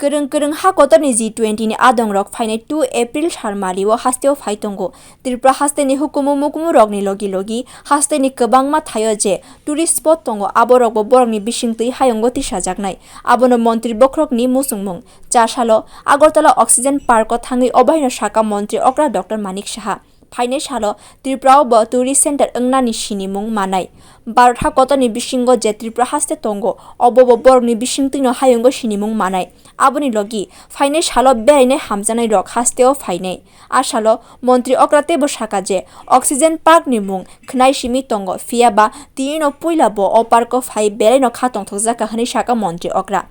Kereng hakotoni G20 ni adong rok fainai 2 April sharmali wo hasteo faitongo Tripura haste ni hukumu mukumu rok ni logi haste ni kebangma thayo je tourist spot tongo aborok bo borok ni bisingtui hayongo tisajaknai abono montri bokrok ni musungmung chasalo Agartala Oxygen Park o thangi obaino shaka montri okra Dr. Manik Saha Fainai salo Tripura bo tourist center engnani sinimung manai Bharat hakotoni bisingo je Tripura haste tongo obo borok ni bisingtui no hayongo sinimung manai aboni logi fainai salo beine hamjanai rok hasteo fainai asalo montri okrate bo saka je Oxygen Park ni mung khnai simi tongo fiaba tino puila bo o park o fai beino khatong thokjaka hani saka montri okra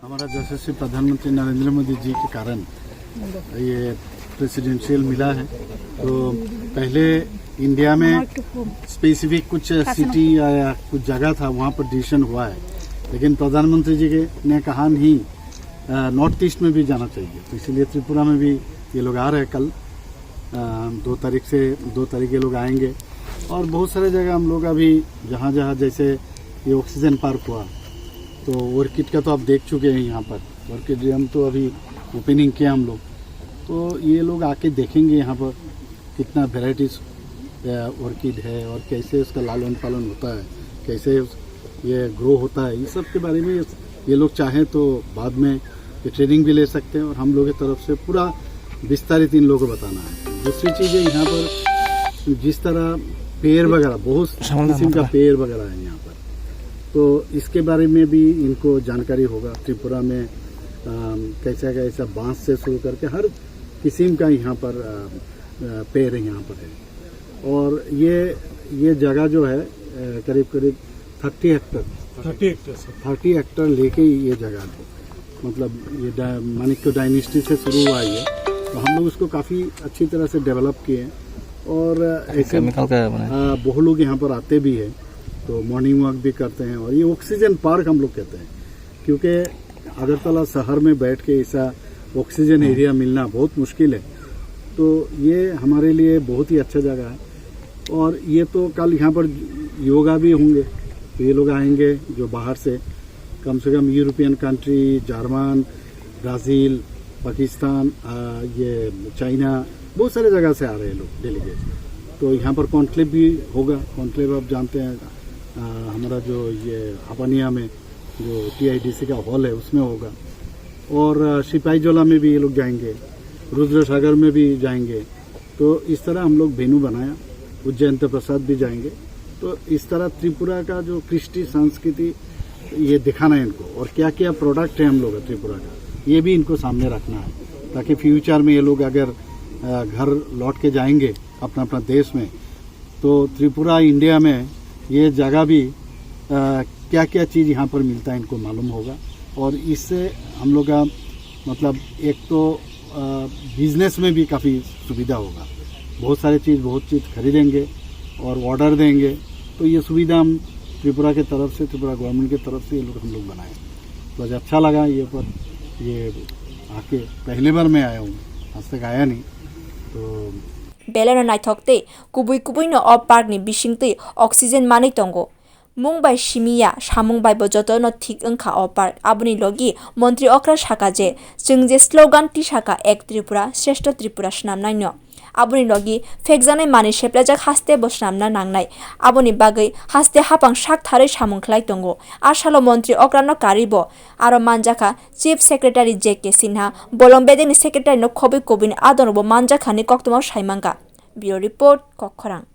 हमारा यशस्वी प्रधानमंत्री नरेंद्र मोदी जी के कारण ये presidential मिला है। तो पहले India में स्पेसिफिक कुछ सिटी या कुछ जगह था वहाँ पर डिसीजन हुआ है, लेकिन प्रधानमंत्री जी ने कहा नहीं नॉर्थ ईस्ट में भी जाना चाहिए, तो इसलिए त्रिपुरा में भी ये लोग आ रहे हैं। कल 2 तारीख ये लोग आएंगे और बहुत सारे जगह हम लोग अभी जहाँ जैसे ये ऑक्सीजन पार्क हुआ तो ऑर्किड का तो आप देख चुके हैं। यहाँ पर ऑर्किड तो अभी ओपनिंग किया हम लोग, तो ये लोग आके देखेंगे यहाँ पर कितना वेराइटीज ऑर्किड है और कैसे उसका लालन पालन होता है, कैसे ये ग्रो होता है, ये सब के बारे में ये लोग चाहें तो बाद में ये ट्रेनिंग भी ले सकते हैं और हम लोग की तरफ से पूरा विस्तारित इन लोगों को बताना है। दूसरी चीज़ है यहाँ पर जिस तरह पेड़ वगैरह बहुत किस्म का पेड़ वगैरह है यहाँ पर, तो इसके बारे में भी इनको जानकारी होगा। त्रिपुरा में कैसा बांस से शुरू करके हर किस्म का यहाँ पर पेड़ यहाँ पर है और ये जगह जो है करीब 30 हेक्टर लेके ये जगह है, मतलब ये माणिक्य डायनेस्टी से शुरू हुआ है, तो हम लोग उसको काफ़ी अच्छी तरह से डेवलप किए हैं और ऐसे बहुत लोग यहाँ पर आते भी हैं, तो मॉर्निंग वॉक भी करते हैं। और ये ऑक्सीजन पार्क हम लोग कहते हैं क्योंकि अगरतला शहर में बैठ के ऐसा ऑक्सीजन एरिया मिलना बहुत मुश्किल है, तो ये हमारे लिए बहुत ही अच्छा जगह है। और ये तो कल यहाँ पर योगा भी होंगे, तो ये लोग आएंगे जो बाहर से कम European country, German, Brazil, Pakistan, ये चाइना, बहुत सारे जगह से आ रहे हैं लोग डेलीगेट। तो यहाँ पर कॉन्क्लेव भी होगा। कॉन्क्लेव आप जानते हैं हमारा जो ये हपानिया में जो TIDC का हॉल है उसमें होगा और सिपाहीजोला में भी ये लोग जाएंगे, रुद्र सागर में भी जाएंगे। तो इस तरह हम लोग वेन्यू बनाया, उज्जैन प्रसाद भी जाएंगे। तो इस तरह त्रिपुरा का जो कृष्टि संस्कृति ये दिखाना है इनको और क्या क्या प्रोडक्ट है हम लोग त्रिपुरा का, ये भी इनको सामने रखना है, ताकि फ्यूचर में ये लोग अगर घर लौट के जाएंगे अपना देश में, तो त्रिपुरा इंडिया में ये जगह भी क्या क्या चीज़ यहाँ पर मिलता है इनको मालूम होगा। और इससे हम लोग का मतलब एक तो बिजनेस में भी काफ़ी सुविधा होगा, बहुत चीज़ खरीदेंगे और ऑर्डर देंगे, तो ये सुविधा हम त्रिपुरा के तरफ से, त्रिपुरा गवर्नमेंट की तरफ से ये लोग हम लोग बनाए। तो आज अच्छा लगा ये आके, पहले बार मैं आया हूँ, आज तक आया नहीं। तो Belano naithokte kubui no o park ni bisingtui oxygen mani tongo mungbai simia samungbai bo joto no thik engkha o park aboni logi montri okra saka je jeng je slogan ti saka ek Tripura shreshto Tripura snamnai no aboni logi fekjanai mani seplajak haste bo snamna nangnai aboni bagai haste hapang sak thare samungkhlai tongo asalo montri okra no karibo aro manjaka chief secretary JK Sinha bolombede ni secretary no khobi kobini adorbo manjaka ni koktoma saimanga bureau report kokkhorang।